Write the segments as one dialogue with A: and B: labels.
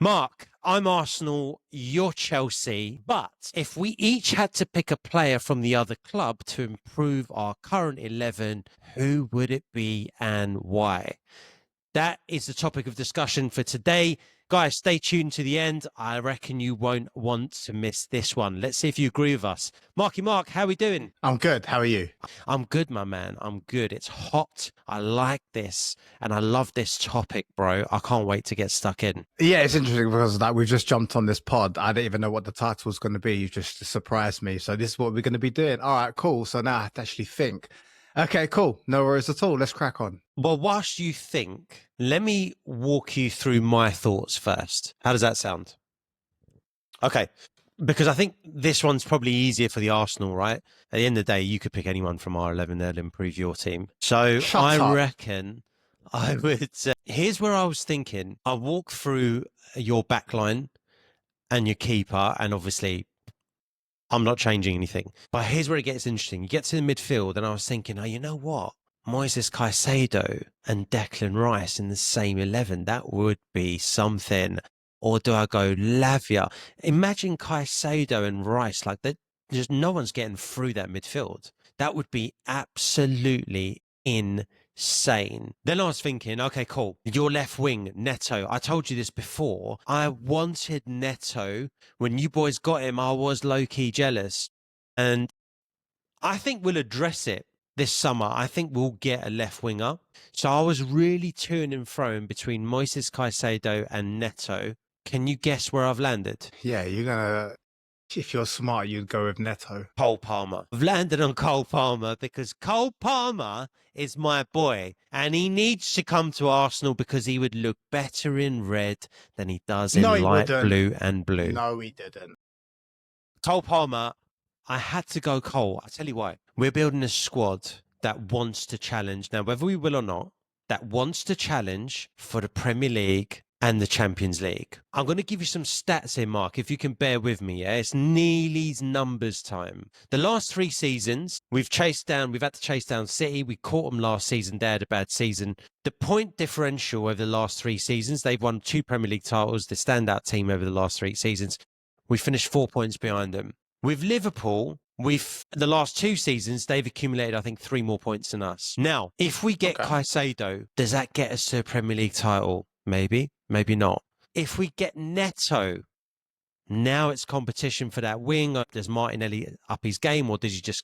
A: Mark, I'm Arsenal, you're Chelsea, but if we each had to pick a player from the other club to improve our current 11, who would it be and why? That is the topic of discussion for today. Guys, stay tuned to the end. I reckon you won't want to miss this one. Let's see if you agree with us. Marky Mark, how are we doing?
B: I'm good. How are you?
A: I'm good, my man. I'm good. It's hot. I like this. And I love this topic, bro. I can't wait to get stuck in.
B: Yeah, it's interesting because we've just jumped on this pod. I didn't even know what the title was going to be. You just surprised me. So this is what we're going to be doing. All right, cool. So now I have to actually think. Okay, cool. No worries at all. Let's crack on.
A: Well, whilst you think, let me walk you through my thoughts first. How does that sound? Okay. Because I think this one's probably easier for the Arsenal, right? At the end of the day, you could pick anyone from our 11 there to improve your team. So I reckon I would... here's where I was thinking. I'll walk through your backline and your keeper, and obviously I'm not changing anything. But here's where it gets interesting. You get to the midfield, and I was thinking, oh, you know what? Moises Caicedo and Declan Rice in the same 11. That would be something. Or do I go Lavia? Imagine Caicedo and Rice. Like, just no one's getting through that midfield. That would be absolutely insane. Then I was thinking, okay, cool. Your left wing, Neto. I told you this before. I wanted Neto. When you boys got him, I was low-key jealous. And I think we'll address it this summer. I think we'll get a left winger. So I was really to and fro between Moises Caicedo and Neto. Can you guess where I've landed?
B: Yeah, you're going to... If you're smart, you'd go with Neto.
A: Cole Palmer. I've landed on Cole Palmer because Cole Palmer is my boy and he needs to come to Arsenal because he would look better in red than he does in light blue and blue.
B: No, he didn't.
A: Cole Palmer, I had to go Cole. I'll tell you why. We're building a squad that wants to challenge. Now, whether we will or not, that wants to challenge for the Premier League and the Champions League. I'm going to give you some stats here, Mark, if you can bear with me. Yeah? It's Neely's numbers time. The last 3 seasons, we've had to chase down City. We caught them last season. They had a bad season. The point differential over the last 3 seasons, they've won 2 Premier League titles, the standout team over the last 3 seasons. We finished 4 points behind them. With Liverpool, the last 2 seasons, they've accumulated, I think, 3 more points than us. Now, if we get Caicedo, does that get us to a Premier League title? Maybe, maybe not. If we get Neto, now it's competition for that wing. Does Martinelli up his game or does he just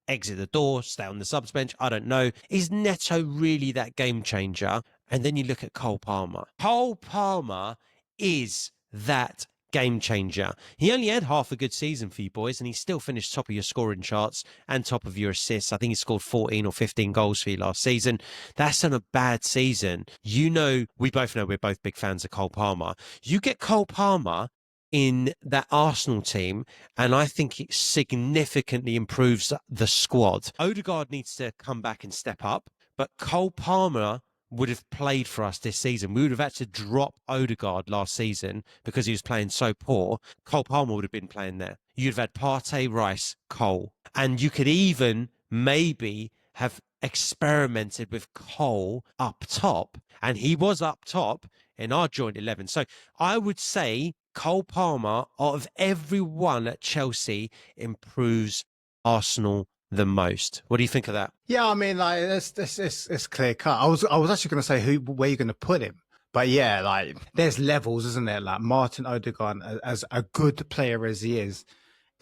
A: exit the door, stay on the subs bench? I don't know. Is Neto really that game changer? And then you look at Cole Palmer. Cole Palmer is that game changer. He only had half a good season for you boys and he still finished top of your scoring charts and top of your assists. I think he scored 14 or 15 goals for you last season. That's on a bad season. We both know we're both big fans of Cole Palmer. You get Cole Palmer in that Arsenal team and I think it significantly improves the squad. Odegaard needs to come back and step up, but Cole Palmer would have played for us this season. We would have had to drop Odegaard last season because he was playing so poor. Cole Palmer would have been playing there. You'd have had Partey, Rice, Cole. And you could even maybe have experimented with Cole up top. And he was up top in our joint 11. So I would say Cole Palmer, out of everyone at Chelsea, improves Arsenal the most. What do you think of that?
B: Yeah, I mean, like it's clear cut. I was actually going to say where you're going to put him, but yeah, like there's levels, isn't there? Like Martin Odegaard, as a good player as he is,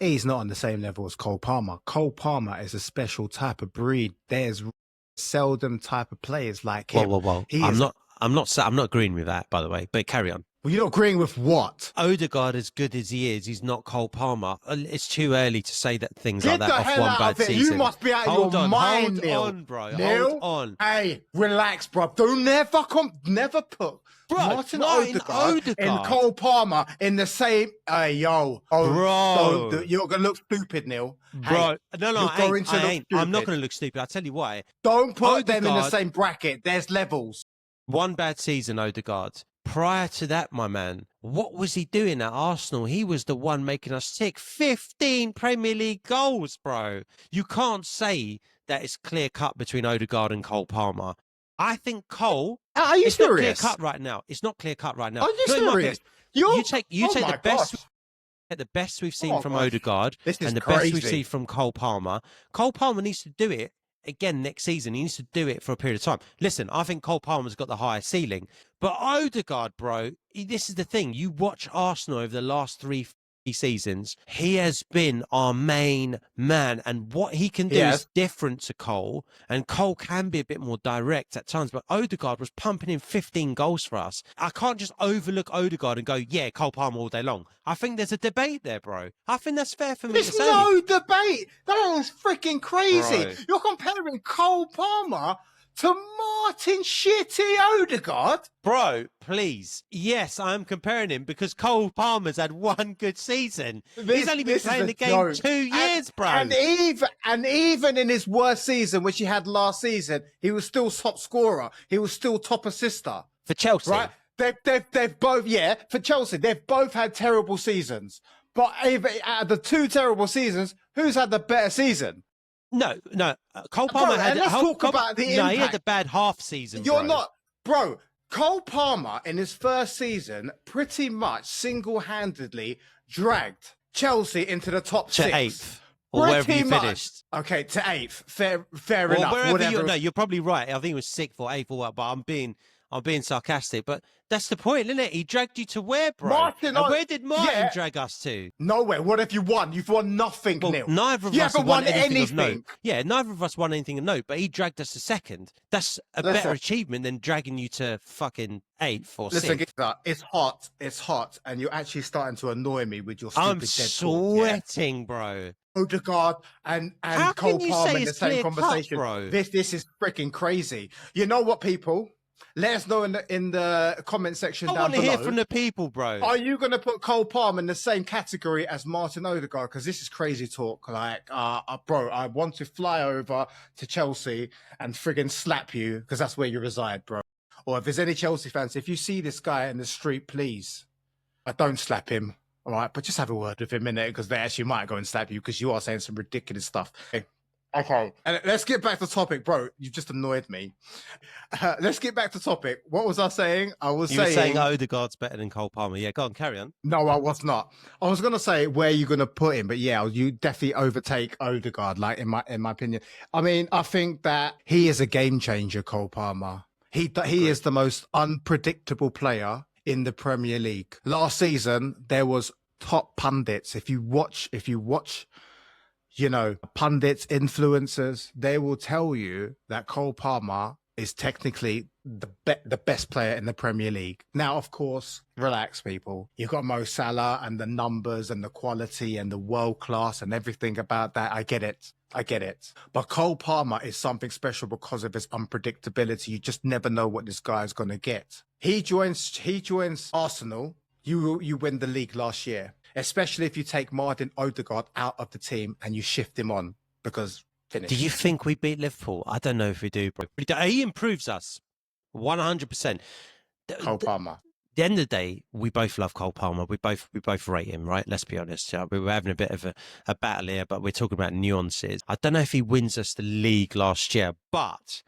B: he's not on the same level as Cole Palmer. Cole Palmer is a special type of breed. There's seldom type of players like him.
A: Whoa. I'm not agreeing with that, by the way. But carry on.
B: Well, you're not agreeing with what?
A: Odegaard, as good as he is, he's not Cole Palmer. It's too early to say that things like that off one bad season.
B: You must be out of your mind, Neil.
A: Hold on, bro.
B: Neil?
A: Hold on.
B: Hey, relax, bro. Don't never put Martin Odegaard and Cole Palmer in the same. Hey, yo, bro, you're gonna look stupid, Neil.
A: Bro,
B: hey,
A: no, I ain't. I'm not gonna look stupid. I'll tell you why.
B: Don't put them in the same bracket. There's levels.
A: One bad season, Odegaard. Prior to that, my man, what was he doing at Arsenal? He was the one making us tick. 15 Premier League goals, bro. You can't say that it's clear cut between Odegaard and Cole Palmer. I think Cole.
B: Are you serious?
A: Not clear cut right now. It's not clear cut right now.
B: Are you serious?
A: You take
B: oh
A: the
B: my
A: best.
B: gosh.
A: At the best we've seen
B: Oh
A: from
B: gosh.
A: Odegaard
B: This is
A: and the best we
B: crazy.
A: see from Cole Palmer. Cole Palmer needs to do it again next season. He needs to do it for a period of time. Listen, I think Cole Palmer's got the highest ceiling, but Odegaard, bro, this is the thing. You watch Arsenal over the last 3 seasons, he has been our main man, and what he can do is different to Cole, and Cole can be a bit more direct at times, but Odegaard was pumping in 15 goals for us. I can't just overlook Odegaard and go, yeah, Cole Palmer all day long. I think there's a debate there, bro. I think that's fair for me to say.
B: There's no debate. That is freaking crazy.
A: Bro.
B: You're comparing Cole Palmer to Martin Shitty Odegaard?
A: Bro, please. Yes, I'm comparing him because Cole Palmer's had one good season. He's only been playing the game 2 years, bro.
B: And even in his worst season, which he had last season, he was still top scorer. He was still top assister.
A: For Chelsea.
B: Right? They've both, for Chelsea, they've both had terrible seasons. But out of the 2 terrible seasons, who's had the better season?
A: No. Cole Palmer had.
B: Let's talk about the impact.
A: No, he had the bad half season.
B: You're not, bro. Cole Palmer in his first season pretty much single-handedly dragged Chelsea into the top 6.
A: 8th, or wherever you finished.
B: Okay, to 8th. Fair enough.
A: Wherever you're probably right. I think it was 6th or 8th or what. But I'm being sarcastic, but that's the point, isn't it? He dragged you to where, bro? Where did Martin drag us to?
B: Nowhere. What have you won? You've won nothing,
A: well,
B: Neil.
A: Neither of us have won anything of note. Yeah, neither of us won anything of note, but he dragged us to 2nd. That's a better achievement than dragging you to fucking 8th or 6th.
B: It's hot, and you're actually starting to annoy me with your stupid
A: I'm sweating, bro.
B: Odegaard and Cole Palmer in the same conversation.
A: Bro?
B: This is freaking crazy. You know what, people? Let us know in the comment section down below.
A: I want to hear from the people, bro.
B: Are you going to put Cole Palmer in the same category as Martin Odegaard? Because this is crazy talk. Like, bro, I want to fly over to Chelsea and friggin' slap you because that's where you reside, bro. Or if there's any Chelsea fans, if you see this guy in the street, please, don't slap him. All right, but just have a word with him in it because they actually might go and slap you because you are saying some ridiculous stuff. Okay, and let's get back to topic, bro. You just annoyed me. Let's get back to topic. What was I saying?
A: You were saying Odegaard's better than Cole Palmer. Yeah, go on, carry on.
B: No, I was not. I was gonna say where you're gonna put him, but yeah, you definitely overtake Odegaard. Like in my opinion, I mean, I think that he is a game changer. Cole Palmer. He is the most unpredictable player in the Premier League. Last season, there was top pundits. If you watch. You know, pundits, influencers, they will tell you that Cole Palmer is technically the best player in the Premier League. Now, of course, relax, people. You've got Mo Salah and the numbers and the quality and the world class and everything about that. I get it. But Cole Palmer is something special because of his unpredictability. You just never know what this guy is going to get. He joins Arsenal. You win the league last year. Especially if you take Martin Odegaard out of the team and you shift him on because finish.
A: Do you think we beat Liverpool? I don't know if we do, bro. He improves us 100%.
B: Cole Palmer.
A: At the end of the day, we both love Cole Palmer. We both rate him, right? Let's be honest. We were having a bit of a battle here, but we're talking about nuances. I don't know if he wins us the league last year, but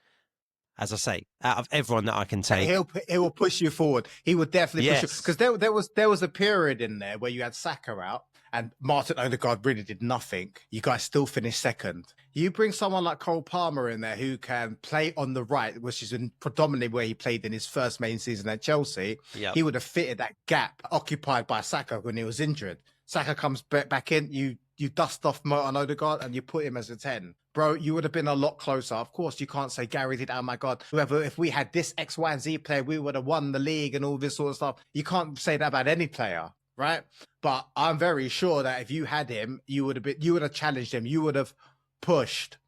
A: as I say, out of everyone that I can take,
B: he will push you forward. He would definitely push you because there was a period in there where you had Saka out and Martin Odegaard really did nothing. You guys still finished 2nd. You bring someone like Cole Palmer in there who can play on the right, which is predominantly where he played in his first main season at Chelsea.
A: Yep.
B: He would have fitted that gap occupied by Saka when he was injured. Saka comes back in, you dust off Martin Odegaard and you put him as a 10. Bro, you would have been a lot closer. Of course, you can't say Gary did, oh my God, whoever, if we had this X, Y, and Z player, we would have won the league and all this sort of stuff. You can't say that about any player, right? But I'm very sure that if you had him, you would have challenged him. You would have pushed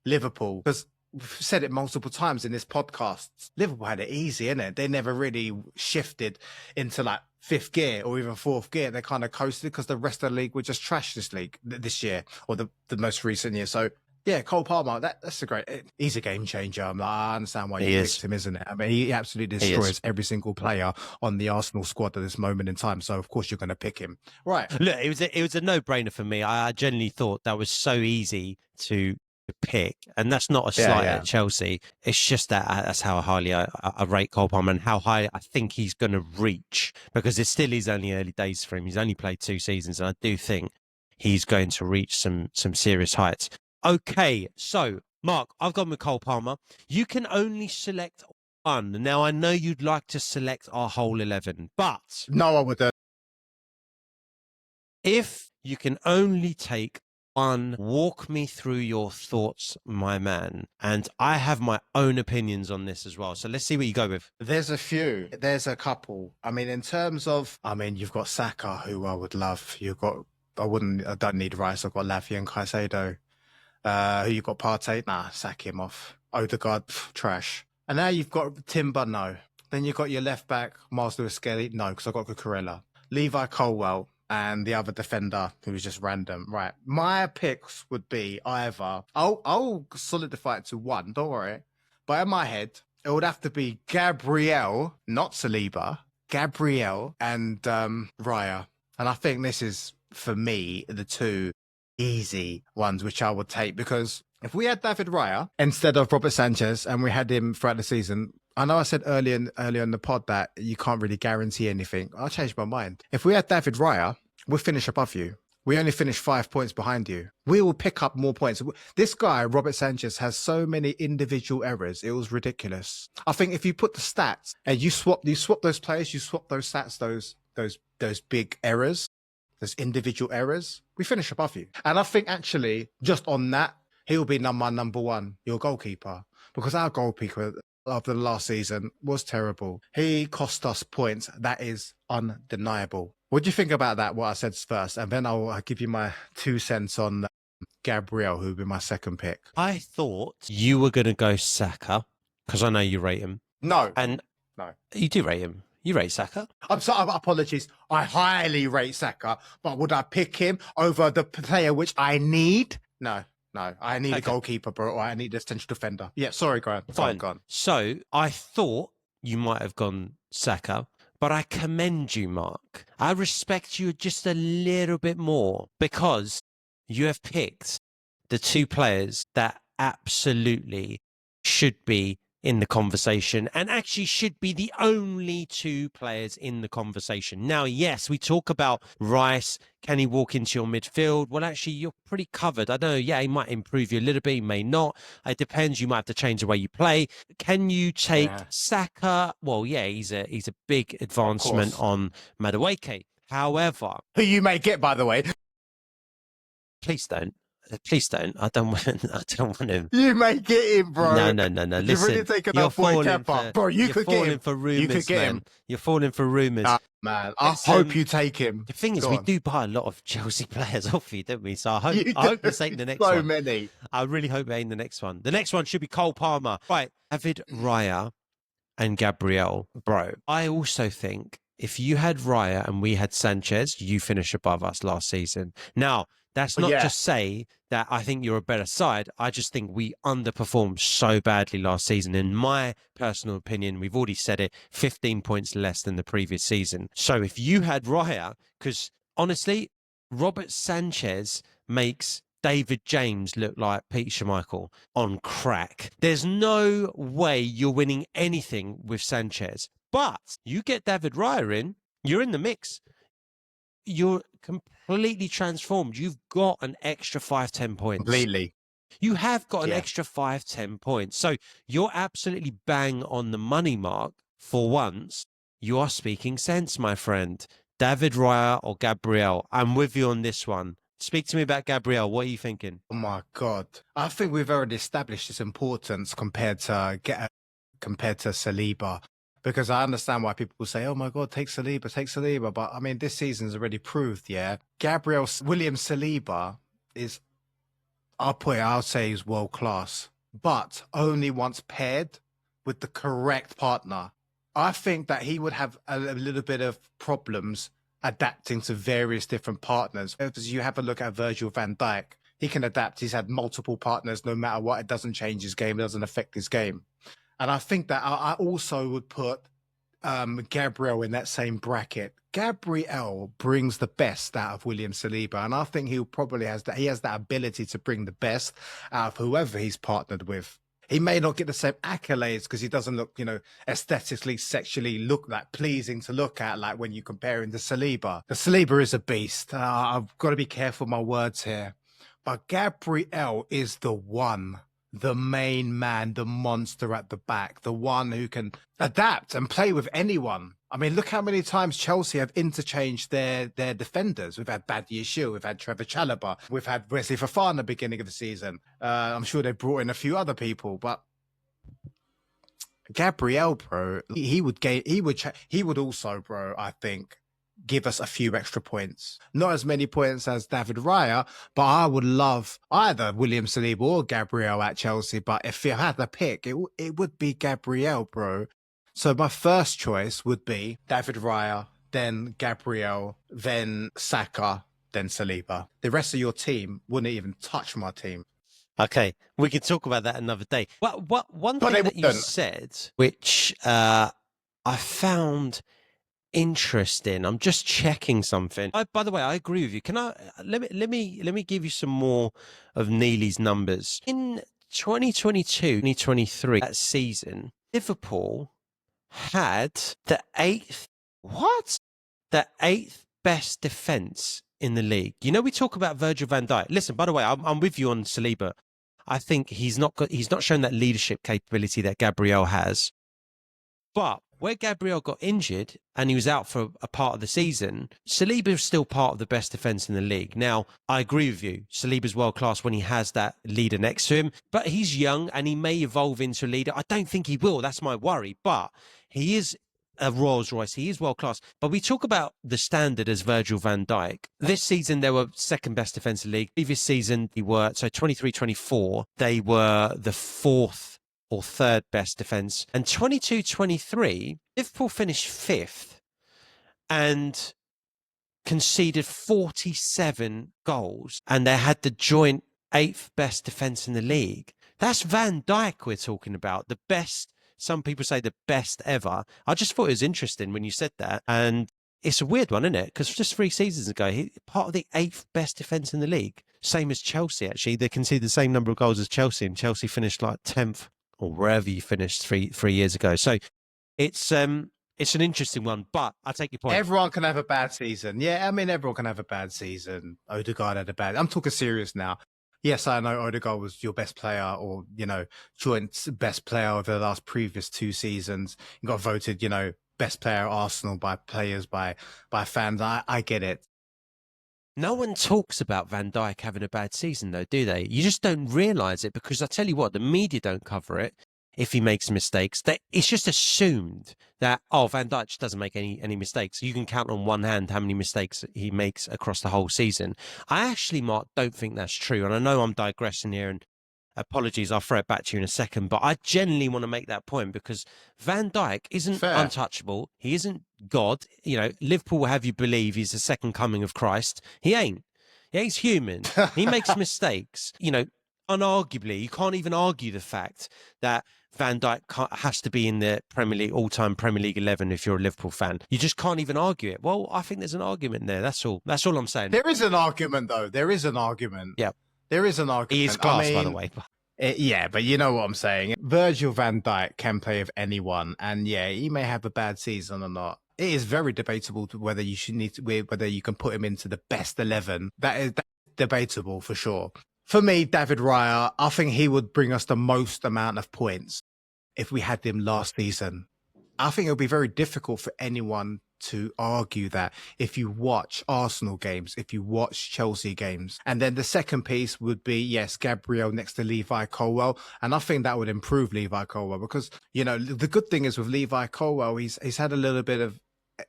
B: Liverpool. Because we've said it multiple times in this podcast. Liverpool had it easy, innit? They never really shifted into like 5th gear or even 4th gear. They kind of coasted because the rest of the league were just trash this year or the most recent year. So yeah, Cole Palmer, that's he's a game changer. I understand why you picked him, isn't it? I mean, he absolutely destroys every single player on the Arsenal squad at this moment in time. So of course you're going to pick him. Right.
A: Look, it was a no-brainer for me. I genuinely thought that was so easy to pick, and that's not a slight at Chelsea. It's just that's how highly I rate Cole Palmer and how high I think he's going to reach, because it's still his only early days for him. He's only played 2 seasons, and I do think he's going to reach some serious heights. Okay, so Mark, I've gone with Cole Palmer. You can only select one. Now, I know you'd like to select our whole 11, but
B: no, I wouldn't.
A: If you can only take one, walk me through your thoughts, my man. And I have my own opinions on this as well. So let's see what you go with.
B: There's a few. There's a couple. I mean, in terms of, you've got Saka, who I would love. I don't need Rice. I've got Lavia and Caicedo. Who you got? Partey? Nah, sack him off. Odegaard, trash. And now you've got Timber, no. Then you've got your left back, Miles Lewis-Skelly, no, because I've got Cucurella. Levi Colwill, and the other defender who was just random. Right. My picks would be either, I'll solidify it to one, don't worry. But in my head, it would have to be Gabriel, not Saliba, Gabriel and Raya. And I think this is, for me, the two easy ones which I would take, because if we had David Raya instead of Robert Sanchez and we had him throughout the season, I know I said earlier in the pod that you can't really guarantee anything. I'll change my mind. If we had David Raya, we'll finish above you. We only finished 5 points behind you. We will pick up more points. This guy, Robert Sanchez, has so many individual errors. It was ridiculous. I think if you put the stats and you swap those players, you swap those stats, those big errors, those individual errors, we finish above you. And I think actually, just on that, he'll be number one, your goalkeeper, because our goalkeeper after the last season was terrible. He cost us points. That is undeniable. What do you think about that, what I said first? And then I'll give you my 2 cents on Gabriel, who would be my second pick.
A: I thought you were going to go Saka, because I know you rate him.
B: No.
A: No. You do rate him. You rate Saka?
B: I'm sorry, apologies. I highly rate Saka, but would I pick him over the player which I need? No. I need a goalkeeper, bro, or I need a central defender. Yeah, sorry, Graham.
A: Fine.
B: Gone.
A: So I thought you might have gone Saka, but I commend you, Mark. I respect you just a little bit more, because you have picked the 2 players that absolutely should be in the conversation, and actually should be the only 2 players in the conversation. Now, yes, we talk about Rice. Can he walk into your midfield? Well, actually, you're pretty covered. I don't know. Yeah, he might improve you a little bit. He may not. It depends. You might have to change the way you play. Can you take Saka? Well, yeah, he's a big advancement on Madueke. However,
B: who you may get, by the way.
A: Please don't. Please don't. I don't want him.
B: You may get him, bro.
A: No. Listen,
B: you're really taking up boy Kepa. Bro, you could get him.
A: For rumors,
B: you could get him.
A: You're falling for rumors.
B: Man, I hope you take him.
A: The thing is, we do buy a lot of Chelsea players off you, don't we? So I hope this ain't the next one.
B: So many.
A: I really hope it ain't the next one. The next one should be Cole Palmer. Right. David Raya and Gabriel. Bro, I also think if you had Raya and we had Sanchez, you finish above us last season. Now, that's not just say that I think you're a better side. I just think we underperformed so badly last season. In my personal opinion, we've already said it, 15 points less than the previous season. So if you had Raya, because honestly, Robert Sanchez makes David James look like Pete Schmeichel on crack. There's no way you're winning anything with Sanchez. But you get David Raya in, you're in the mix. You're completely transformed. You've got an extra 5-10 points.
B: Completely.
A: You have got an extra 5-10 points. So you're absolutely bang on the money, Mark. For once, you are speaking sense, my friend. David Raya or Gabriel? I'm with you on this one. Speak to me about Gabriel. What are you thinking?
B: Oh, my God. I think we've already established its importance compared to Saliba. Because I understand why people will say, oh, my God, take Saliba. But, I mean, this season's already proved, William Saliba is, I'll say he's world class, but only once paired with the correct partner. I think that he would have a little bit of problems adapting to various different partners. As you have a look at Virgil van Dijk, he can adapt. He's had multiple partners no matter what. It doesn't change his game. It doesn't affect his game. And I think that I also would put Gabriel in that same bracket. Gabriel brings the best out of William Saliba, and I think he probably has that. He has that ability to bring the best out of whoever he's partnered with. He may not get the same accolades because he doesn't look, aesthetically, sexually look like pleasing to look at, like when you compare him to Saliba. The Saliba is a beast. I've got to be careful with my words here, but Gabriel is the one. The main man, the monster at the back, the one who can adapt and play with anyone. I mean, look how many times Chelsea have interchanged their defenders. We've had Badia Shield, we've had Trevor Chalobah, we've had Wesley Fofana beginning of the season. I'm sure they've brought in a few other people, but Gabriel, bro, he would also, bro, I think, give us a few extra points. Not as many points as David Raya, but I would love either William Saliba or Gabriel at Chelsea. But if you had to pick, it would be Gabriel, bro. So my first choice would be David Raya, then Gabriel, then Saka, then Saliba. The rest of your team wouldn't even touch my team.
A: Okay, we can talk about that another day. One thing that you said, which I found interesting. I'm just checking something. By the way, I agree with you. Can I let me give you some more of Neely's numbers. In 2022-2023, that season, Liverpool had the eighth best defense in the league. You know, we talk about Virgil van Dijk. Listen, by the way, I'm with you on Saliba. I think he's not shown that leadership capability that Gabriel has. But where Gabriel got injured and he was out for a part of the season, Saliba is still part of the best defence in the league. Now, I agree with you. Saliba's world class when he has that leader next to him, but he's young and he may evolve into a leader. I don't think he will. That's my worry. But he is a Rolls Royce. He is world class. But we talk about the standard as Virgil van Dijk. This season, they were second best defence in the league. Previous season, they were, so 23-24, they were the fourth or third best defence. And 22-23, Liverpool finished fifth and conceded 47 goals. And they had the joint eighth best defence in the league. That's Van Dijk we're talking about. The best, some people say the best ever. I just thought it was interesting when you said that. And it's a weird one, isn't it? Because just 3 seasons ago, he part of the 8th best defence in the league. Same as Chelsea, actually. They conceded the same number of goals as Chelsea, and Chelsea finished like 10th or wherever you finished three years ago. So it's an interesting one, but I take your point.
B: Everyone can have a bad season. Yeah, I mean, everyone can have a bad season. Odegaard had a bad... I'm talking serious now. Yes, I know Odegaard was your best player or, joint best player over the last previous 2 seasons. He got voted, best player at Arsenal by players, by fans. I get it.
A: No one talks about Van Dijk having a bad season, though, do they? You just don't realise it because I tell you what, the media don't cover it if he makes mistakes. It's just assumed that, Van Dijk just doesn't make any mistakes. You can count on one hand how many mistakes he makes across the whole season. I actually, Mark, don't think that's true. And I know I'm digressing here, and apologies, I'll throw it back to you in a second. But I genuinely want to make that point because Van Dijk isn't untouchable. He isn't God. Liverpool will have you believe he's the second coming of Christ. He ain't. Yeah, he's human. He makes mistakes. Unarguably, you can't even argue the fact that Van Dijk has to be in the Premier League, all-time Premier League 11 if you're a Liverpool fan. You just can't even argue it. Well, I think there's an argument there. That's all I'm saying.
B: There is an argument, though. There is an argument.
A: Yeah.
B: There is an argument.
A: He is class, by the way.
B: Yeah, but you know what I'm saying. Virgil van Dijk can play with anyone, and yeah, he may have a bad season or not. It is very debatable whether you can put him into the best 11. That's debatable for sure. For me, David Raya, I think he would bring us the most amount of points if we had him last season. I think it would be very difficult for anyone to argue that if you watch Arsenal games, if you watch Chelsea games. And then the second piece would be, yes, Gabriel next to Levi Colwill. And I think that would improve Levi Colwill because, the good thing is with Levi Colwill, he's had a little bit of,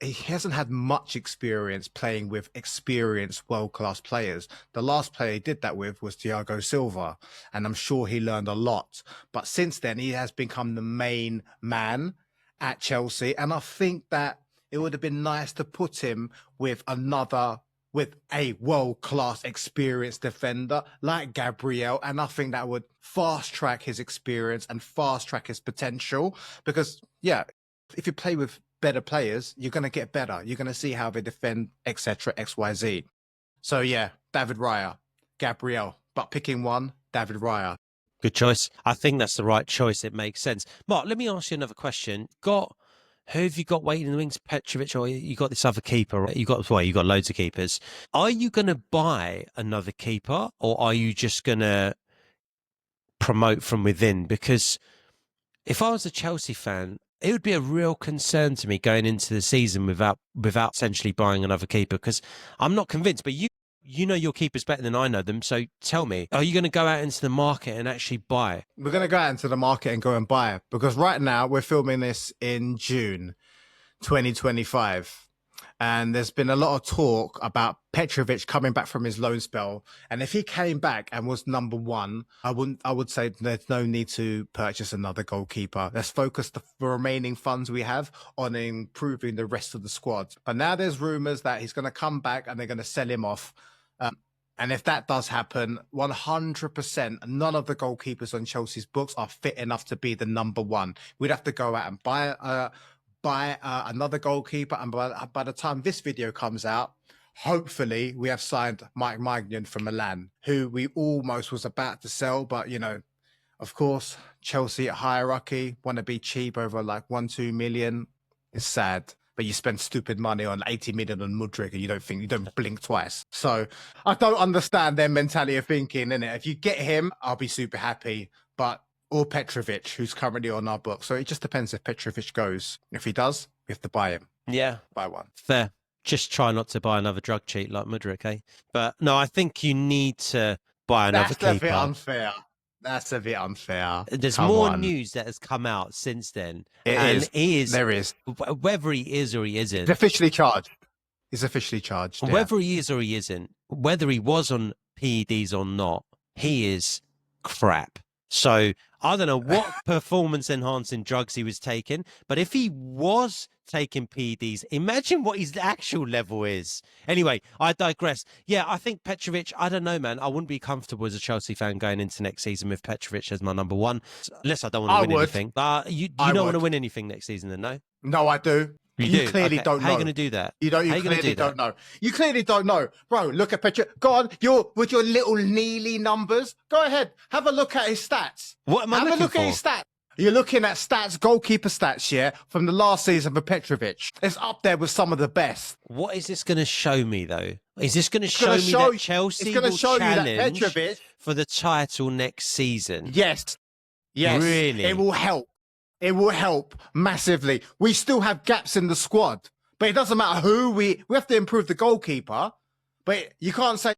B: he hasn't had much experience playing with experienced world-class players. The last player he did that with was Thiago Silva, and I'm sure he learned a lot. But since then, he has become the main man at Chelsea, and I think that it would have been nice to put him with a world-class experienced defender like Gabriel, and I think that would fast-track his experience and fast-track his potential because, yeah, if you play with better players, you're going to get better. You're going to see how they defend, etc., XYZ. So yeah, David Raya, Gabriel, but picking one, David Raya.
A: Good choice. I think that's the right choice. It makes sense. Mark, let me ask you another question. Who have you got waiting in the wings? Petrovic, or you got this other keeper? You got loads of keepers. Are you going to buy another keeper, or are you just going to promote from within? Because if I was a Chelsea fan, it would be a real concern to me going into the season without essentially buying another keeper, because I'm not convinced. But you know your keepers better than I know them. So tell me, are you going to go out into the market and actually buy?
B: We're going to go out into the market and go and buy, because right now we're filming this in June 2025. And there's been a lot of talk about Petrovic coming back from his loan spell. And if he came back and was number one, I would say there's no need to purchase another goalkeeper. Let's focus the remaining funds we have on improving the rest of the squad. But now there's rumors that he's going to come back and they're going to sell him off. And if that does happen, 100%, none of the goalkeepers on Chelsea's books are fit enough to be the number one. We'd have to go out and buy another goalkeeper. And by the time this video comes out, hopefully we have signed Mike Maignan from Milan, who we almost was about to sell. But, you know, of course, Chelsea hierarchy want to be cheap over like 1-2 million. It's sad. But you spend stupid money on 80 million on Mudryk and you don't blink twice. So I don't understand their mentality of thinking, innit? If you get him, I'll be super happy. Or Petrovic, who's currently on our book. So it just depends if Petrovic goes. If he does, we have to buy him.
A: Yeah.
B: Buy one.
A: Fair. Just try not to buy another drug cheat like Mudryk, eh? But no, I think you need to buy another keeper.
B: That's a bit unfair. That's a bit unfair.
A: There's more news that has come out since then. There is. Whether he is or he isn't.
B: He's officially charged. He's officially charged. Yeah.
A: Whether he is or he isn't, whether he was on PEDs or not, he is crap. So I don't know what performance-enhancing drugs he was taking, but if he was taking PEDs, imagine what his actual level is. Anyway, I digress. Yeah, I think Petrovic, I don't know, man. I wouldn't be comfortable as a Chelsea fan going into next season with Petrovic as my number one, unless I don't want to win anything. You don't want to win anything next season then, no?
B: No, I do. You clearly don't know.
A: How are you going to do that?
B: You clearly don't know. You clearly don't know. Bro, look at Petro. Go on, with your little Neely numbers. Go ahead. Have a look at his stats.
A: What am I looking for? Have a look
B: at his stats. You're looking at stats, goalkeeper stats, yeah, from the last season for Petrovic. It's up there with some of the best.
A: What is this going to show me, though? Is this going to show me that Chelsea will challenge for the title next season?
B: Yes.
A: Really?
B: It will help. It will help massively. We still have gaps in the squad, but it doesn't matter who we have to improve the goalkeeper. But you can't say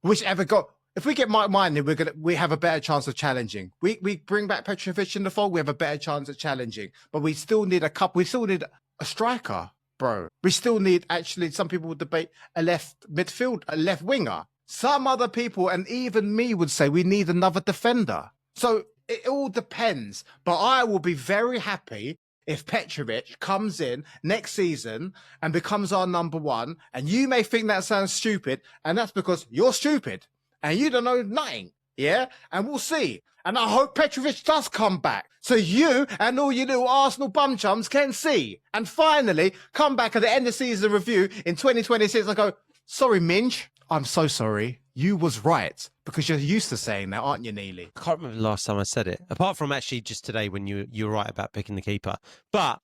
B: whichever goal. If we get Mike Maignan, we have a better chance of challenging. We bring back Petrovic in the fold, we have a better chance of challenging. But we still need a couple. We still need a striker, bro. We still need, actually, some people would debate a left midfield, a left winger. Some other people, and even me, would say we need another defender. So it all depends. But I will be very happy if Petrovic comes in next season and becomes our number one. And you may think that sounds stupid, and that's because you're stupid and you don't know nothing. Yeah? And we'll see. And I hope Petrovic does come back, so you and all you little Arsenal bum chums can see. And finally, come back at the end of season review in 2026 and go, sorry, Minge, I'm so sorry. You was right. Because you're used to saying that, aren't you, Neely?
A: I can't remember the last time I said it. Apart from actually just today when you were right about picking the keeper. But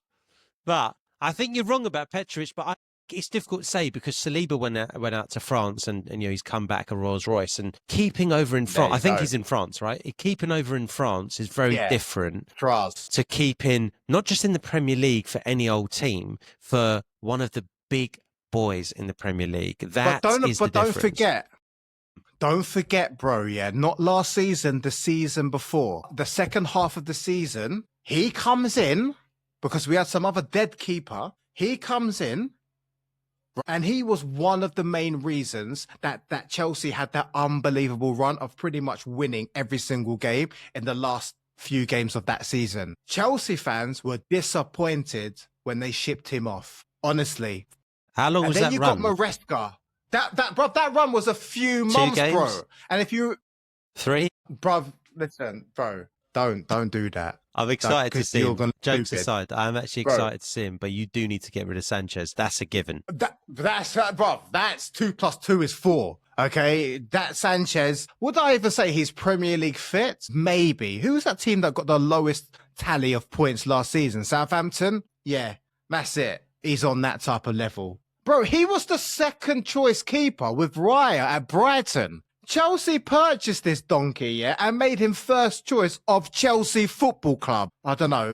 A: I think you're wrong about Petrovic, but it's difficult to say because Saliba went out to France and he's come back a Rolls Royce, and keeping over in France. I think he's in France, right? Keeping over in France is very different to keeping not just in the Premier League for any old team, for one of the big boys in the Premier League. But
B: don't forget, bro, not last season, the season before. The second half of the season, he comes in because we had some other dead keeper. He comes in, and he was one of the main reasons that Chelsea had that unbelievable run of pretty much winning every single game in the last few games of that season. Chelsea fans were disappointed when they shipped him off, honestly.
A: How long was that run?
B: And then you got Maresca. That run was a few months, bro. And if you...
A: 3?
B: Bro, listen, bro. Don't do that.
A: I'm excited to
B: 'cause
A: see
B: you're
A: him.
B: gonna
A: Jokes
B: stupid.
A: aside, I'm actually
B: Bro.
A: excited to see him, but you do need to get rid of Sanchez. That's a given.
B: That's 2 + 2 is 4. Okay, that Sanchez. Would I even say he's Premier League fit? Maybe. Who was that team that got the lowest tally of points last season? Southampton? Yeah, that's it. He's on that type of level. Bro, he was the second choice keeper with Raya at Brighton. Chelsea purchased this donkey, yeah, and made him first choice of Chelsea Football Club. I don't know.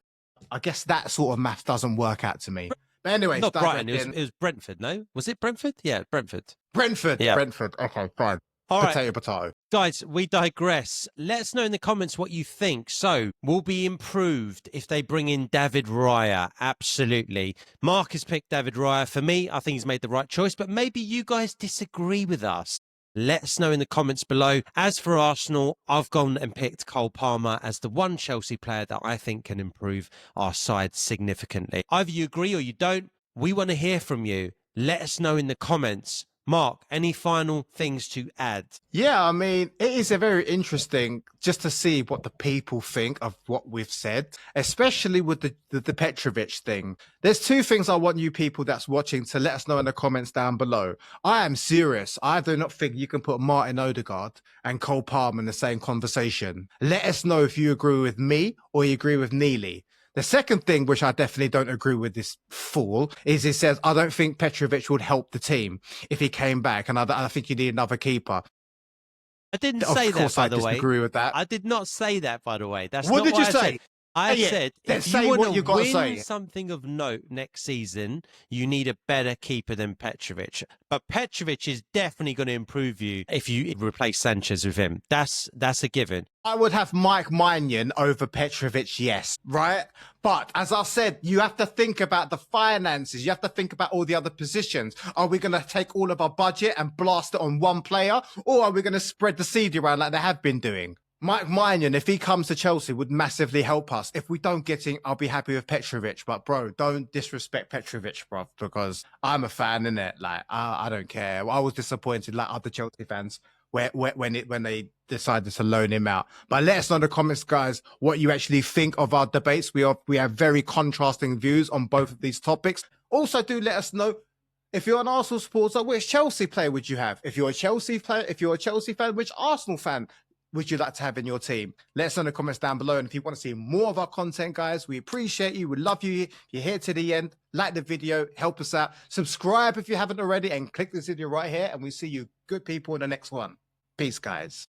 B: I guess that sort of math doesn't work out to me. But anyways,
A: Not Brighton. It was Brentford. No, was it Brentford? Yeah, Brentford.
B: Brentford.
A: Yeah.
B: Brentford. Okay, fine.
A: All right.
B: Potato.
A: Guys, we digress. Let us know in the comments what you think. So, will be improved if they bring in David Raya? Absolutely. Mark has picked David Raya. For me, I think he's made the right choice, but maybe you guys disagree with us. Let us know in the comments below. As for Arsenal, I've gone and picked Cole Palmer as the one Chelsea player that I think can improve our side significantly. Either you agree or you don't. We want to hear from you. Let us know in the comments. Mark, any final things to add?
B: Yeah, I mean, it is a very interesting just to see what the people think of what we've said, especially with the Petrovic thing. There's two things I want you people that's watching to let us know in the comments down below. I am serious. I do not think you can put Martin Odegaard and Cole Palmer in the same conversation. Let us know if you agree with me or you agree with Neely. The second thing, which I definitely don't agree with this fool, is he says, I don't think Petrovic would help the team if he came back, and I think you need another keeper.
A: I didn't say that, by the way.
B: I disagree with that.
A: I did not say that, by the way. That's
B: what
A: not
B: did
A: what
B: you say?
A: Said. I said, if you want to win something of note next season, you need a better keeper than Petrovic. But Petrovic is definitely going to improve you if you replace Sanchez with him. That's a given.
B: I would have Mike Maignan over Petrovic, yes, right? But as I said, you have to think about the finances. You have to think about all the other positions. Are we going to take all of our budget and blast it on one player? Or are we going to spread the seed around like they have been doing? Mike Maignan, if he comes to Chelsea, would massively help us. If we don't get him, I'll be happy with Petrovic. But bro, don't disrespect Petrovic, bro, because I'm a fan, innit? Like, I don't care. I was disappointed, like other Chelsea fans, when they decided to loan him out. But let us know in the comments, guys, what you actually think of our debates. We have very contrasting views on both of these topics. Also, do let us know if you're an Arsenal supporter, which Chelsea player would you have? If you're a Chelsea player, if you're a Chelsea fan, which Arsenal fan would you like to have in your team? Let us know in the comments down below. And if you want to see more of our content, guys, we appreciate you. We love you. You're here to the end. Like the video, help us out. Subscribe if you haven't already, and click this video right here. And we see you good people in the next one. Peace, guys.